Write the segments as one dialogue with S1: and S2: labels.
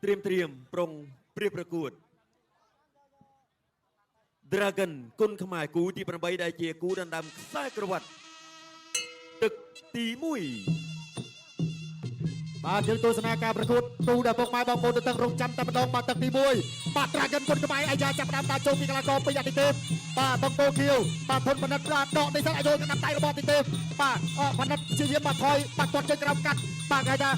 S1: เตรียมปรงเปรียบประกวด Dragon គុណខ្មែរគូទី8ដែលជាគូដណ្ដើមខ្សែក្រវ៉ាត់ទឹកទី1
S2: បាទយើងទស្សនាការប្រកួតទូដែលពុកម៉ែបងប្អូនទៅទឹករងចាំតែម្ដងបាទទឹកទី1បាទ Dragon គុណខ្មែរអាយ៉ាចាប់ដើមដើរចូលពីកីឡាករពីអាទិទេពបាទបង្គោលខៀវបាទធនបណ្ឌិតប្រាដកនេះទៅឲ្យយកកណ្ដាប់ដៃរបស់អាទិទេពបាទបណ្ឌិតជាយាមបាទថយបាទគាត់ចេញក្រោមកាត់បាទគេថា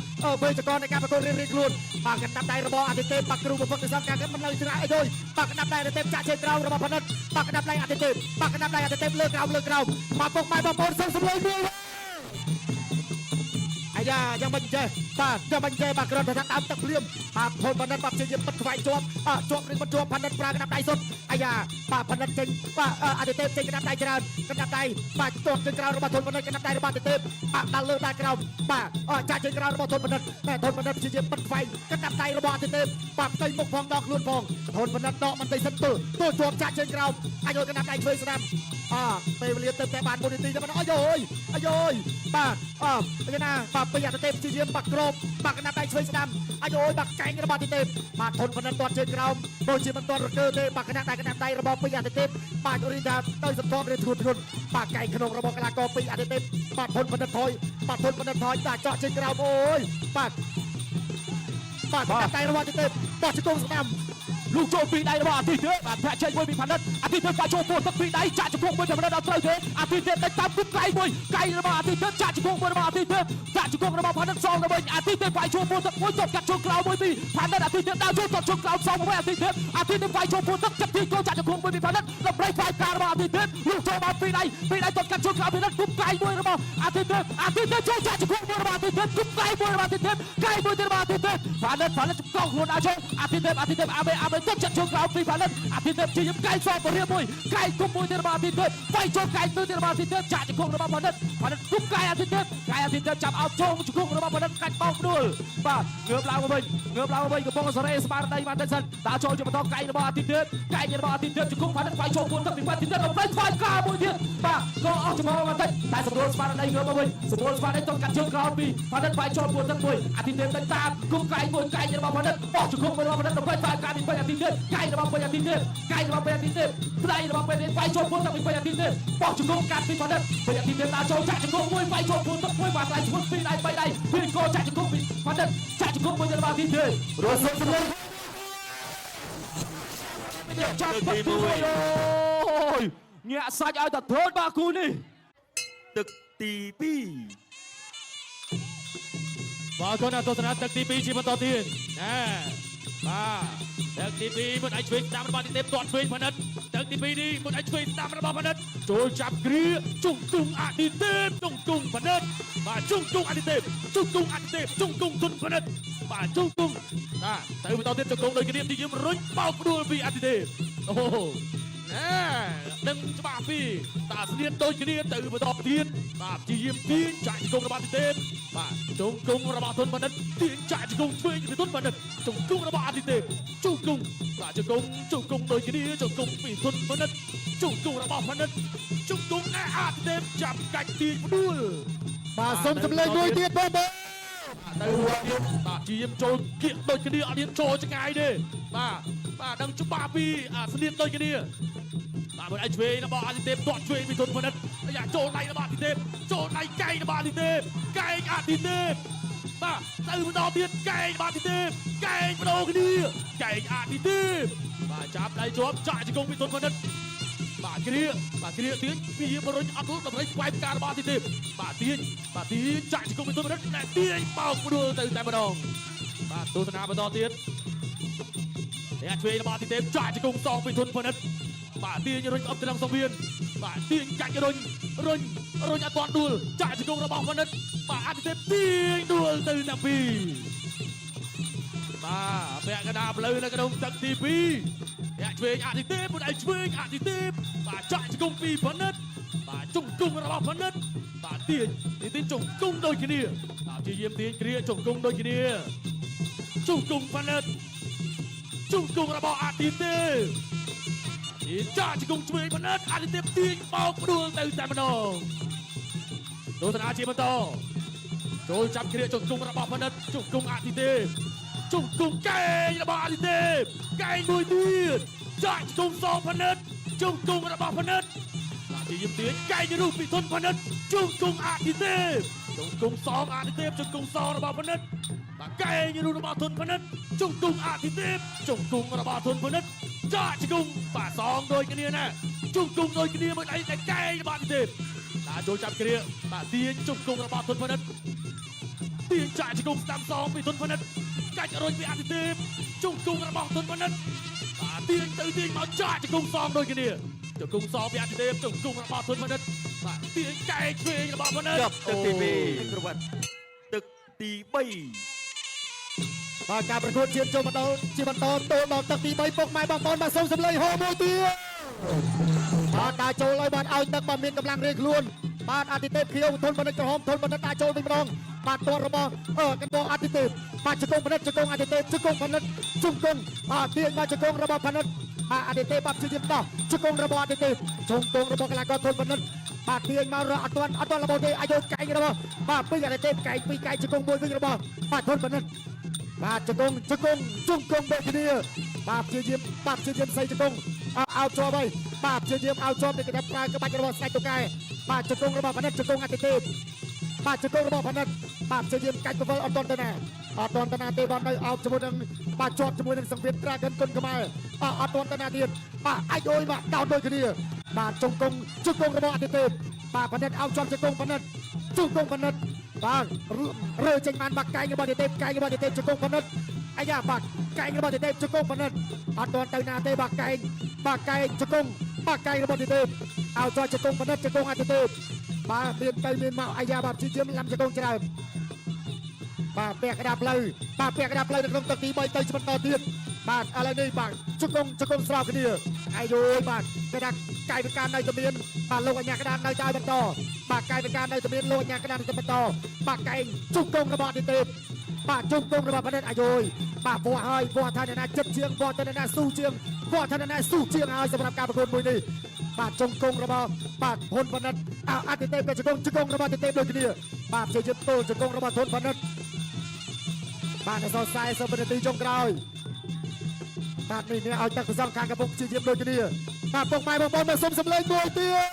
S2: វេយ្យាករណ៍នៃការប្រកួតរៀងខ្លួនបាទកណ្ដាប់ដៃរបស់អាទិទេពបាទគ្រូប្រពន្ធនិស្សិតការមិនលើច្រាក់ឲ្យយបាទកណ្ដាប់ដៃអាទិទេពចាក់ជើងក្រោមរបស់បណ្ឌិតបាទកណ្ដាប់ដៃអាទិទេពបាទកណ្ដាប់ដៃអាទិទេពលើក្រោមបាទពុកម៉ែបងប្អូនសូមសម្លេងមួយអាយ៉ាយ៉ាងមិនចេះបាទយ៉ាងមិនចេះបាទគ្រាន់តែថាដើមទឹកភ្លាមបាទផលបណ្ឌិតបាទជាយាមបិទខ្វាយជាប់ជាប់ឬមិនជាប់បណ្ឌិតប្រើកណ្ដាប់ដៃសុទ្ធអាយ៉ាបាទបណ្ឌិតចេញបាទអាទិទេពចេញកណ្ដាប់ដៃច្រើនកណ្ដាប់ដៃបាទទាត់ជើងក្រោមរបស់ធនបណ្ឌិតកណ្ដាប់ដៃរបស់អាទិទេពបាទដល់លើដៃក្រោមបាទចាក់ជើងក្រោមរបស់ធនបណ្ឌិតតែធនបណ្ឌិតជាយាមបិទខ្វាយកណ្ដាប់ដៃរបស់អាទិទេពបាទផ្ទៃមុខផងដល់ខ្លួនផងធនបណ្ឌិតដកមិនតិចសិនទល់ជាប់ចាក់ជើងក្រោមអាចយកកណ្ដាប់ដៃឆ្វេងស្ដាំពេលវេលាទៅតែបាន1នាទីទៅអាយបាទគេណាបាទពីអាទិទេពជាយាមបាក់ក្របបាក់កណ្ដាប់ដៃឆ្វេងស្ដាំអាយបាក់កែងរបស់អាទិទេពបាទធនបណ្ឌិតទាត់ជើងក្រោមដូចជាមិនទាត់រកើទេបាទកណ្ដាប់ដៃរបស់ពីអាទិទេពបាទរីថាទៅសន្តិភាពធ្ងន់បាទកែងក្នុងរបស់កីឡាករពីអាទិទេពបាទធនបណ្ឌិតថយបាទធនបណ្ឌិតថយដាក់ចော့ជើងក្រោមអូយបាទកណ្ដាប់ដៃរបស់អាទិទេពបោះជង្គង់ស្ដាំลูกโจปีได้ระหว่างอาทิตย์เถอะบาดแผลเช่นมวยมีพันนัดอาทิตย์เถอะฝ่ายโจโฟนตักปีได้จ่าจุกมวยธรรมดาเอาเตยเถอะอาทิตย์เถอะได้ตามกุ๊กไก่มวยไก่ระหว่างอาทิตย์เถอะจ่าจุกมวยระหว่างอาทิตย์เถอะจ่าจุกระหว่างพันนัดซองระเบิดอาทิตย์เถอะฝ่ายโจโฟนตักมวยจบกับช่วงกลางมวยมีพันนัดอาทิตย์เถอะดาวโจจบช่วงกลางซองมวยอาทิตย์เถอะอาทิตย์เถอะฝ่ายโจโฟนตักจับทีโจจ่าจุกมวยมีพันนัดระเบิดฝ่ายกลางระหว่างอาทิตย์เถอะลูกโจมาปีได้จบกับช่วงกลางพันนัดกุ๊กไก่มวยระหว่างอาทิตย์เถอะโจจ่าจุกมวยระหว่างอาทิตย์เถอะกุ๊กไก่มวยระหว่างอาทิตย์เถอะไก่มวยระหว่างอาทิตย์เถอะพันนัดจุกกล้องหัวหน้าโจอาทิตย์เถอะอาเบต้นจัดช่วงกลางปีพันนัดอาทิตย์เถอะជាកៃសបរៀបមួយកៃគុំមួយទៅរបស់អាទិទេពវាយចូលកៃទៅទៅរបស់អាទិទេពចាក់ជង្គង់របស់បណ្ឌិតគុំកៃអាទិទេពចាប់អោបជង្គង់របស់បណ្ឌិតកាច់បោកដួលបាទងើបឡើងវិញកំពុងសរេស្មារតីបានទៅសិនដាក់ចូលជាបន្តកៃរបស់អាទិទេពជង្គង់បណ្ឌិតវាយចូលគុំទៅពីអាទិទេពដល់ស្វាយការមួយទៀតបាទក៏អស់ចំហបន្តិចតែសម្រួលស្មារតីងើបមកវិញសម្រួលស្មារតីទៅកាត់ជើងក្រោមពីបណ្ឌិតវាយចូលគុំទៅមួយអាទិទេពទៅតាមគុំកៃមួយកៃរបស់បណ្ឌិតបោះជង្គង់របស់បណ្ឌិតដល់ស្វាយការនេះអាទិទេពកៃរបស់អាទិទេពកៃរបស់អាទិទេពផ្ដៃរបស់ពេលនេះវាយចូលពុនទៅពីអាទិទេពបោះជង្គង់កាត់ពីបណ្ឌិតពីអាទិទេពដាក់ចូលចាក់ជង្គង់មួយវាយចូលពុនទៅមួយបាត់ដៃឈុតពីដៃ3ដៃពីកោចាក់ជង្គង់ពីបណ្ឌិតចាក់ជង្គង់មួយទៅអាទិទេពរស់សុខសម្លេងចាក់ទី1អូយញាក់សាច់ឲ្យតែធន់បាទគូនេះ
S1: ទឹកទី2
S2: បាទកូនទស្សនាទឹកទី2ជាបន្តទៀតណាបាទទឹកទី2មិនអាចឆ្វេងតាមរបស់អាទិទេពទាត់ឆ្វេងបណ្ឌិតទឹកទី2នេះមិនអាចឆ្វេងតាមរបស់បណ្ឌិតចូលចាប់គ្រាជង្គង់អាទិទេពជង្គង់បណ្ឌិតបាទជង្គង់អាទិទេពជង្គង់ទុនបណ្ឌិតបាទជង្គង់ទៅបន្តទៀតជង្គង់ដូចគ្នាទីយើងរុញបោកដួលពីអាទិទេពអូដឹងច្បាស់ពីតាស្នៀនដូចគ្នាទៅបន្តទៀតបាទជាយាមទាញចាក់ជង្គង់របស់អាទិទេពបាទជង្គង់របស់ទុនបណ្ឌិតទាញចាក់ជង្គង់ឆ្វេងពីទុនបណ្ឌិតជង្គង់របស់អាទិទេពជង្គង់បាទជង្គង់ដូចគ្នាជង្គង់ពីទុនបណ្ឌិតជង្គង់របស់បណ្ឌិតជង្គង់អាទិទេពចាប់កាច់ទាញផ្ដួលបាទសូមសម្លេងមួយទៀតបងទៅទៀតបាទជាយាមចូលគៀកដូចគ្នាអត់មានចូលឆ្ងាយទេបាទដឹងច្បាស់ពីស្នៀនដូចគ្នាបាទមិនអាចឆ្វេងរបស់អាទិទេពទាត់ឆ្វេងពីទុនបណ្ឌិតអាចូលដៃរបស់អាទិទេពចូលដៃកែងរបស់អាទិទេពកែងអាទិទេពបាទទៅបន្តទៀតកែងរបស់អាទិទេពកែងបដូរគ្នាកែងអាទិទេពបាទចាប់ដៃជាប់ចាក់ជង្គង់ពីទុនបណ្ឌិតបាទគ្រាទាញពីបរុញអត់រួចដើម្បីស្វែងការរបស់អាទិទេពបាទទាញចាក់ជង្គង់ពីទុនបណ្ឌិតតែទាញបោកផ្ដួលទៅតែម្ដងបាទទស្សនាបន្តទៀតអ្នកឆ្វេងរបស់អាទិទេពចាក់ជង្គង់សងពីទុនបណ្ឌិតបាទទាញរុញអប់ទៅក្នុងសង្វៀនបាទទាញកាច់រុញអត់ទាន់ដួលចាក់ជង្គង់របស់បណ្ឌិតបាទអាទិទេពទាញដួលទៅតែពីរបាទពាក់កណ្ដាលផ្លូវនៅក្នុងទឹកទី2អ្នកឆ្វេងអាទិទេពមិនឲ្យឆ្វេងអាទិទេពបាទចាក់ជង្គង់ពីបណ្ឌិតបាទជង្គង់របស់បណ្ឌិតបាទទាញជង្គង់ដូចគ្នាបាទជាយាមទាញគ្រាជង្គង់ដូចគ្នាជង្គង់បណ្ឌិតជង្គង់របស់អាទិទេពចាក់ជង្គង់ឆ្វេងបណ្ឌិតអាទិទេពទាញបោកផ្ដួលទៅតែម្ដងទស្សនាជាបន្តចូលចាប់គ្រាជង្គង់របស់បណ្ឌិតជង្គង់អាទិទេព
S3: ជង្គង់កែងរបស់អាទិទេពកែងមួយទៀតចាក់ជង្គង់សងផនិតជង្គង់របស់ផនិតបាទជាយាមទាញកែងរូបពីធនផនិតជង្គង់អាទិទេពជង្គង់សងអាទិទេពជង្គង់សងរបស់ផនិតបាទកែងរូបរបស់ធនផនិតជង្គង់អាទិទេពជង្គង់របស់ធនផនិតចាក់ជង្គង់បាទសងដូចគ្នាណាជង្គង់ដូចគ្នាមួយដៃតែកែងរបស់អាទិទេពដាក់ចូលចាប់គ្រាបាទទាញជង្គង់របស់ធនផនិតទាញចាក់ជង្គង់ស្ដាំសងពីធនផនិតកាច់រុញពីអាទិទេពជង្គង់របស់ធនផនិតបាទទាញទៅទាញមកចាក់ជង្គង់សងដូចគ្នាជង្គង់សងពីអាទិទេពជង្គង់របស់ធនផនិតបាទទាញកែងឆ្វេងរបស់ផនិត
S1: ចប់ទឹកទី2ក្រវ៉ាត់ទឹកទី3
S2: បាទការប្រកួតជាតិចូលមកដល់ជាបន្តចូលដល់ទឹកទី3ពុកម៉ែបងប្អូនបាទសូមសម្លេងហូមួយទៀតបាទដាក់ចូលឲ្យបានឲ្យទឹកបាទមានកម្លាំងរៀងខ្លួនបាទអាទិទេពខៀវធនបណ្ឌិតក្រហមធនបណ្ឌិតដាក់ចូលវិញម្ដងបាទតររបស់កណ្ដោអាទិទេពបាទជង្គង់បណ្ឌិតជង្គង់អាទិទេពជង្គង់បណ្ឌិតជង្គង់បាទទាញមកជង្គង់របស់បណ្ឌិតបាទអាទិទេពបាទព្យាយាមដោះជង្គង់របស់អាទិទេពជង្គង់របស់កីឡាករធនបណ្ឌិតបាទទាញមករកអត់ទាន់របស់ទេអាយុកែងរបស់បាទពីអាទិទេពកែងពីកែងជង្គង់មួយវិញរបស់បាទធនបណ្ឌិតបាទជង្គង់ដូចគ្នាបាទព្យាយាមស្អីជង្គង់អោតជាប់ហើយបាទព្យាយាមអោតជាប់ពីកណ្ដាប់ប្រើក្បាច់របស់ស្ដេចតុកែបាទជង្គង់របស់បណ្ឌិតជង្គង់អាទិទេពបាទជង្គង់របស់បណ្ឌិតបាទព្យាយាមកាច់កវលអត់ទាន់ទៅណាទេបាទនៅអោបជាមួយនឹងបាទជាប់ជាមួយនឹងសង្វៀនត្រាកិនគុនខ្មែរអត់ទាន់ទៅណាទៀតបាទអាចអុយបាទដោតដូចគ្នាបាទជង្គង់របស់អាទិទេពបាទបណ្ឌិតអោបជាប់ជង្គង់បណ្ឌិតជង្គង់បណ្ឌិតបាទរើចេញបានបាក់កែងរបស់អាទិទេពកែងរបស់អាទិទេពជង្គង់បណ្ឌិតអាយ៉ាបាទកែងរបស់អាទិទេពជង្គង់បណ្ឌិតអត់ទាន់ទៅណាទេបាទកែងជង្គង់បាទកែងរបស់អាទិទេពអោបជាប់ជង្គង់បណ្ឌិតជង្គង់អាទិទេពបាទមានមកអាយ៉ាបាទព្យាយាមឡាំជង្គង់ច្រើនបាទពាក់កណ្ដាលផ្លូវនៅក្នុងទឹកទី3ទៅបន្តទៀតបាទឥឡូវនេះបាទជង្គង់ស្របគ្នាអាយយបាទគេថាកាយវិការនៅតែមានបាទលោកអញ្ញាកណ្ដាលនៅតែបន្តបាទកាយវិការនៅតែមានលោកអញ្ញាកណ្ដាលនៅតែបន្តបាទកែងជង្គង់របស់អាទិទេពបាទជង្គង់របស់បណ្ឌិតអាយយបាទវត្តថាអ្នកណាចិត្តជាងវត្តថាអ្នកណាស៊ូជាងហើយសម្រាប់ការប្រកួតមួយនេះបាទជង្គង់របស់បាទហ៊ុនបណ្ឌិតអាទិទេពក៏ជង្គង់របស់អាទិទេពដូចគ្នាបាទព្យាយាមទល់ជង្គង់របស់ហ៊ុនបណ្ឌិតបាទនៅសល់40វិនាទីចុងក្រោយបាទនេះឲ្យទឹកប្រសងខាងកំពុងព្យាយាមដូចគ្នាបាទពុកម៉ែបងប្អូនមកសុំសម្លេងមួយទៀត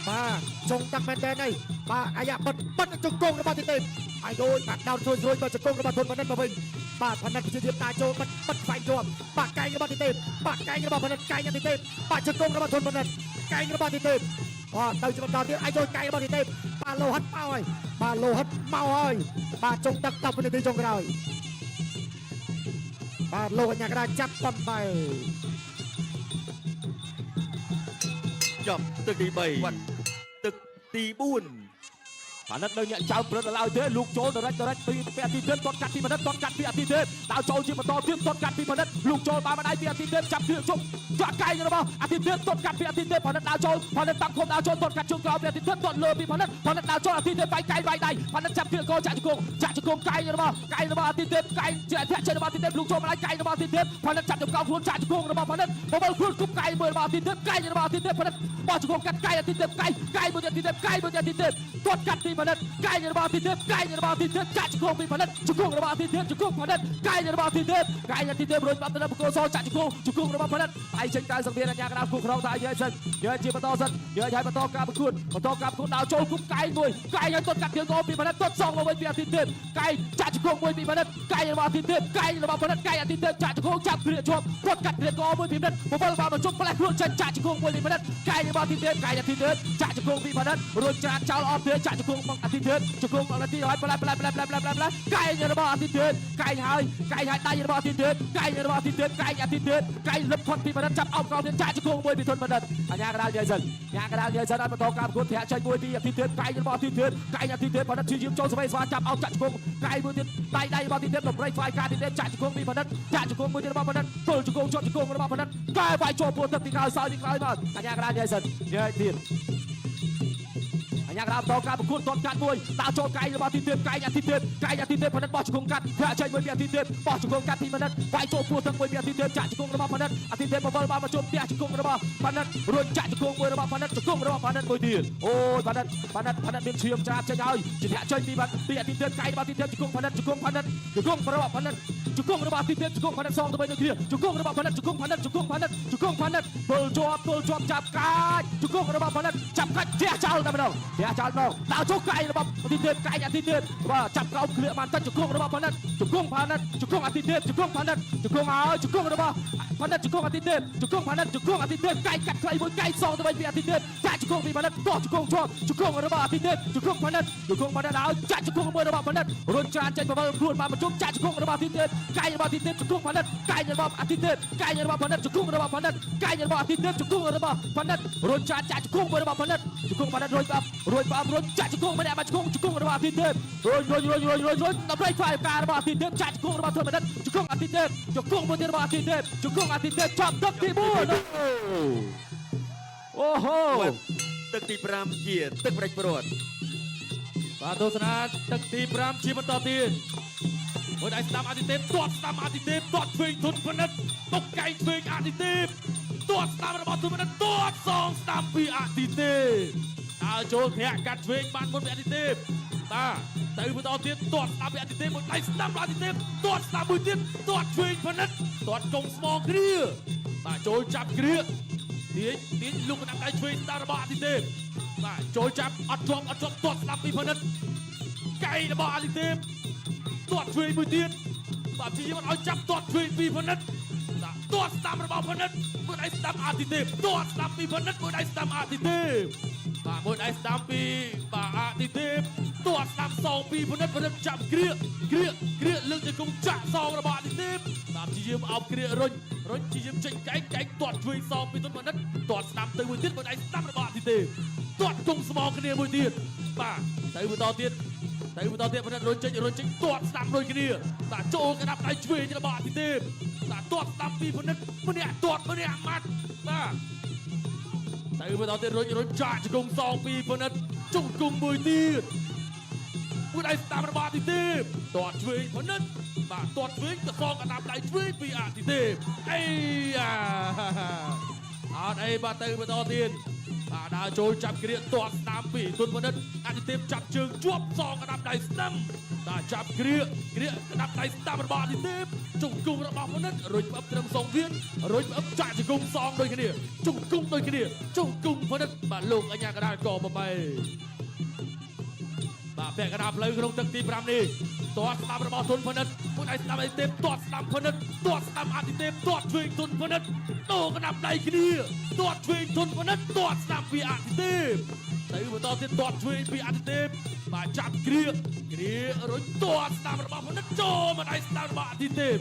S2: បាទចុងតាក់មែនតើនេះបាទអាយ៉ាបិទជង្គង់របស់អាទិទេពអាយយបាទដោតជួយបាទជង្គង់របស់ហ៊ុនបណ្ឌិតមកវិញបាទបណ្ឌិតព្យាយាមតាចូលបិទខ្វែងជាប់បាទកែងរបស់អាទិទេពបាទកែងរបស់បណ្ឌិតកែងអាទិទេពបាទជង្គង់របស់ហ៊ុនបណ្ឌិតកែងរបស់អាទិទេពបាទទៅជាបន្តទៀតអាយយកែងរបស់អាទិទេពបាទលោហិតមកហើយបាទចុងតាក់10វិនាទីចុងក្រោយបាទលោកអញ្ញាកណ្ដាលចាប់បំបែ
S1: ចប់ទឹកទី3ទឹកទី4
S3: ផនិតនៅអ្នកចៅព្រឹត្តឡើយទេលោកចូលដរិចពីអាទិទេពទាត់កាត់ពីផនិតទាត់កាត់ពីអាទិទេពដល់ចូលជាបន្តទៀតទាត់កាត់ពីផនិតលោកចូលបានម្ដាយពីអាទិទេពចាប់គ្រឿងជុំចាក់កែងរបស់អាទិទេពទាត់កាត់ពីអាទិទេពផនិតដល់ចូលផនិតតាំងគុំដល់ចូលទាត់កាត់ជើងក្រោយពីអាទិទេពទាត់លើពីផនិតដល់ចូលអាទិទេពបែកកែងបែកដៃផនិតចាប់គ្រឿងកោចាក់ជង្គង់កែងរបស់អាទិទេពកែងជាធាក់ចេញរបស់អាទិទេពលោកចូលម្ដាយកែងរបស់អាទិទេពផនិតចាប់ចង្កោខ្លួនចាក់ជង្គង់របស់ផនិតបបលខ្លួនគប់កែងមួយរបស់អាទិទេពកែងរបស់អាទិទេពផនិតបោះជង្គង់កាត់កែងអាទិទេពកែងមួយអាទិទេពទាត់កាត់ពីផនិតកែងរបស់អាទិទេពចាក់ជង្គង់ពីផនិតជង្គង់របស់អាទិទេពជង្គង់ផនិតកែងរបស់អាទិទេពរួចបាត់ទៅបកគោសចាក់ជង្គង់របស់ផនិតហើយចេញតាមសង្វៀនអញ្ញាកណ្ដាលគូក្រោមថាយើសិនយើជាបន្តសិនយើឲ្យបន្តការប្រកួតដល់ចូលគប់កែងមួយកែងឲ្យទាត់កាត់ជើងពីផនិតទាត់សងមកវិញពីអាទិទេពកែងចាក់ជង្គង់មួយពីផនិតកែងរបស់អាទិទេពកែងរបស់ផនិតកែងអាទិទេពចាក់ជង្គង់ចាប់គ្រាជប់ទាត់កាត់គ្រាកមួយពីផនិតបបលបានមកជុំផ្លែខ្លួនចាក់ជង្គង់មួយពីផនិតកែងរបស់អាទិទេពចាក់ជង្គង់ពីផនិតរួចច្រានចោលអត់ទេចាក់ជង្គង់មកអាទិទេពជង្គង់អាទិទេពឲ្យផ្លែកែងរបស់អាទិទេពកែងហើយដៃរបស់អាទិទេពកែងរបស់អាទិទេពកែងអាទិទេពកែងលឹបផុតពីបណ្ឌិតចាប់អោបក្រោមទៀតចាក់ជង្គង់មួយពីធនបណ្ឌិតអញ្ញាកណ្ដាលនិយាយសិនឲ្យបន្តការប្រកួតធាក់ចេញមួយពីអាទិទេពកែងរបស់អាទិទេពបណ្ឌិតជាយាមចូលស្វ័យស្វាចាប់អោបចាក់ជង្គង់កែងមួយទៀតដៃរបស់អាទិទេពប្រៃស្វាយការអាទិទេពចាក់ជង្គង់ពីបណ្ឌិតចាក់ជង្គង់មួយទៀតរបស់បណ្ឌិតទល់ជង្គង់ជាប់ជង្គង់របស់បណ្ឌិតកែវាយចូលពោះទឹកទីក្រោយសោយទីក្រោយមកអញ្ញាកណ្ដាលនិយាយសិននិយាយទៀត អញ្ញាកដាបតការប្រកួតទាត់កាត់មួយដាក់ចូលកែងរបស់ទីទៀតកែងអាទីទៀតកែងអាទីទៀតផនិតបោះជង្គង់កាត់ធាក់ចេញមួយពីអាទីទៀតបោះជង្គង់កាត់ពីផនិតវាយចូលពោះទាំងមួយពីអាទីទៀតចាក់ជង្គង់របស់ផនិតអាទីទៀតបវលបានមកជុំផ្ទះជង្គង់របស់ផនិតរួចចាក់ជង្គង់មួយរបស់ផនិតជង្គង់របស់ផនិតមួយទៀតអូយផនិតមានឈាមច្រាបចេញហើយជាធាក់ចេញពីអាទីទៀតកែងរបស់អាទីទៀតជង្គង់ផនិតជង្គង់របស់ផនិតជង្គង់របស់អាទីទៀតជង្គង់ផនិតសងទៅវិញដូចគ្នាជង្គង់របស់ផនិតជង្គង់ផនិតពលជាប់ចាប់កាច់ជង្គង់របស់ផនិតចាប់កាច់ផ្ទះចោលតែម្ដងដាក់ចូលកែងរបស់អាទីទៀតកែងអាទីទៀតបាទចាប់ក្រោមក្លៀកបានតែជង្គង់របស់ផនិតជង្គង់អាទីទៀតជង្គង់ផនិតជង្គង់ហើយជង្គង់របស់ផនិតជង្គង់អាទីទៀតជង្គង់ផនិតជង្គង់អាទីទៀតកែងកាត់ខ្លីមួយកែងសងទៅវិញពីអាទីទៀតចាក់ជង្គង់ពីផនិតតោះជង្គង់ជាប់ជង្គង់របស់អាទីទៀតជង្គង់ផនិតហើយចាក់ជង្គង់មួយរបស់ផនិតរុញច្រានចេញបវលខ្លួនបានមកជុំចាក់ជង្គង់របស់អាទីទៀតកែងរបស់អាទីទៀតជង្គង់ផនិតកែងរបស់អាទីទៀតកែងរបស់ផនិតជង្គង់របស់ផនិតកែងរបស់អាទីទៀតជង្គង់របស់ផនិតរុញច្រានចាក់ជង្គង់មួយរបស់ផនិតជង្គង់ផនិតរុញចាក់ជង្គង់ម្នាក់មកជង្គង់របស់អាទីទៀតរុញដើម្បីខ្វាយការរបស់អាទីទៀតចាក់ជង្គង់របស់ធម្មតាជង្គង់អាទីទៀតជង្គង់មួយទៀតរបស់អាទីទៀតជង្គង់អាទីទៀតចាប់ទឹកទី4អូហូ
S1: ទឹកទី5ជាទឹកប្រេចព្រាត់
S3: បាទទស្សនាទឹកទី5ជាបន្តទៀតមួយដៃស្ដាំអាទិទេពទាត់ស្ដាំអាទិទេពទាត់ឆ្វេងធុនផនិតតុកកែងឆ្វេងអាទិទេពទាត់ស្ដាំរបស់ធុនផនិតទាត់សងស្ដាំពីអាទិទេពដើរចូលធាក់កាត់ឆ្វេងបានមុនពីអាទិទេពបាទទៅបន្តទៀតទាត់ស្ដាំពីអាទិទេពមួយដៃស្ដាំអាទិទេពទាត់ស្ដាំមួយទៀតទាត់ឆ្វេងផនិតទាត់កុំស្មងគ្រាបាទចូលចាប់គ្រាទាញលុកដាក់ដៃឆ្វេងស្ដាំរបស់អាទិទេពបាទចូលចាប់អត់ជាប់ទាត់ស្ដាំពីផនិតកែងរបស់អាទិទេពទាត់ឆ្វេងមួយទៀតបាទព្យាយាមឲ្យចាប់ទាត់ឆ្វេងពីផនិតទាត់ស្ដាំរបស់ផនិតមួយដៃស្ដាំអាទិទេពទាត់ស្ដាំពីផនិតមួយដៃស្ដាំអាទិទេពបាទមួយដៃស្ដាំពីបាទអាទិទេពទាត់ស្ដាំសងពីផនិតចាប់គ្រាលើកទៅគុំចាក់សងរបស់អាទិទេពបាទព្យាយាមអោបគ្រារុញព្យាយាមចេញកែងទាត់ឆ្វេងសងពីទុនផនិតទាត់ស្ដាំទៅមួយទៀតមួយដៃស្ដាំរបស់អាទិទេពទាត់គុំស្មងគ្នាមួយទៀតបាទទៅបន្តទៀតផនិតរុញចេញទាត់ស្ដាំដូចគ្នាបាទចូលកណ្ដាប់ដៃឆ្វេងរបស់អាទិទេពបាទទាត់ស្ដាំពីផនិតម្នាក់ទាត់ម្នាក់ម៉ាត់បាទទៅបន្តទៀតរុញចាក់ជង្គង់សងពីផនិតជង្គង់មួយទៀតមួយដៃស្ដាំរបស់អាទិទេពទាត់ឆ្វេងផនិតបាទទាត់ឆ្វេងទៅសងកណ្ដាប់ដៃឆ្វេងពីអាទិទេពអីអត់អីបាទទៅបន្តទៀតបាទដើរចូលចាប់គ្រាទាត់ស្ដាំពីទុនផនិតអាទិទេពចាប់ជើងជាប់សងកណ្ដាប់ដៃស្ដាំបាទចាប់គ្រាកណ្ដាប់ដៃស្ដាំរបស់អាទិទេពជង្គង់របស់ផនិតរុញផ្អឹបត្រឹមសងវៀនរុញផ្អឹបចាក់ជង្គង់សងដូចគ្នាជង្គង់ដូចគ្នាជង្គង់ផនិតបាទលោកអញ្ញាកដាលកបបែបាទពាក់កណ្ដាលផ្លូវក្នុងទឹកទី5នេះទាត់ស្ដាំរបស់ទុនផនិតមួយដៃស្ដាំអាទិទេពទាត់ស្ដាំផនិតទាត់ស្ដាំអាទិទេពទាត់ឆ្វេងទុនផនិតដូរកណ្ដាប់ដៃគ្នាទាត់ឆ្វេងទុនផនិតទាត់ស្ដាំពីអាទិទេពទៅបន្តទៀតទាត់ឆ្វេងពីអាទិទេពបាទចាប់គ្រារុញទាត់ស្ដាំរបស់ផនិតចូលមកដៃស្ដាំរបស់អាទិទេព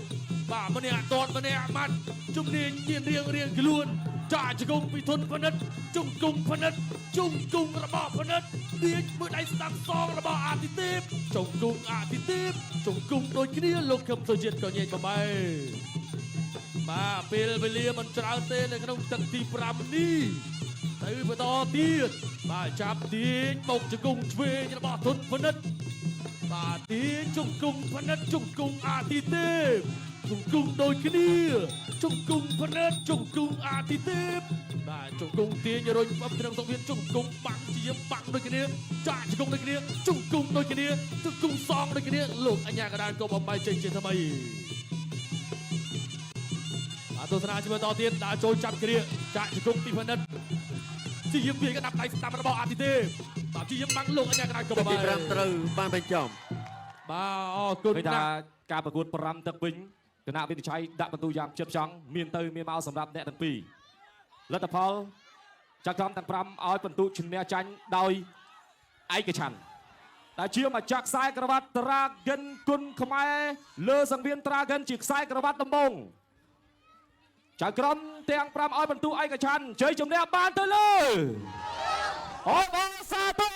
S3: បាទម្នាក់ទាត់ម្នាក់ម៉ាត់ជំនាញមានរៀងខ្លួនចាក់ជង្គង់ពីទុនផនិតជង្គង់ផនិតជង្គង់របស់ផនិតទាញមួយដៃស្ដាំសងរបស់អាទិទេពជង្គង់អាទិទេពជង្គង់ដូចគ្នាលោកខឹមសុជាតិក៏ញែកបបែបាទពេលវេលាមិនច្រើនទេនៅក្នុងទឹកទី5នេះទៅបន្តទៀតបាទចាប់ទាញបុកជង្គង់ឆ្វេងរបស់ទុនផនិតបាទទាញជង្គង់ផនិតជង្គង់អាទិទេពជង្គង់ដូចគ្នាជង្គង់ផនិតជង្គង់អាទិទេពបាទជង្គង់ទាញរុញផ្អឹបត្រឹមសងវៀនជង្គង់បាំងជាយាមបាំងដូចគ្នាចាក់ជង្គង់ដូចគ្នាជង្គង់ដូចគ្នាជង្គង់សងដូចគ្នាលោកអញ្ញាកដាលក៏បំបីចេញជាថ្មីទស្សនាជាបន្តទៀតដើរចូលចាប់គ្រាចាក់ជង្គង់ពីផនិតជាយាមវាកណ្ដាប់ដៃស្ដាំរបស់អាទិទេពបាទជាយាមបាំងលោកអញ្ញាកដាលក៏បំបី
S1: ទឹកទី5ត្រូវបានបញ្ចប់
S3: បាទអរគុណណាស់ការប្រកួត5ទឹកវិញគណៈវិទ្យាល័យដាក់បន្ទូយ៉ាងផ្ចិតផ្ចង់មានមកសម្រាប់អ្នកទាំងពីរលទ្ធផលចក្រមទាំង5ឲ្យបន្ទូឈ្នះចាញ់ដោយឯកច្ឆន្ទដែលជាម្ចាស់ខ្សែក្រវ៉ាត់ត្រាហ្គិនគុណខ្មែរលើសង្វៀនត្រាហ្គិនជាខ្សែក្រវ៉ាត់ដំបងចក្រមទាំង5ឲ្យបន្ទូឯកច្ឆន្ទជ័យជំនះបានទៅលើអូបសាទរ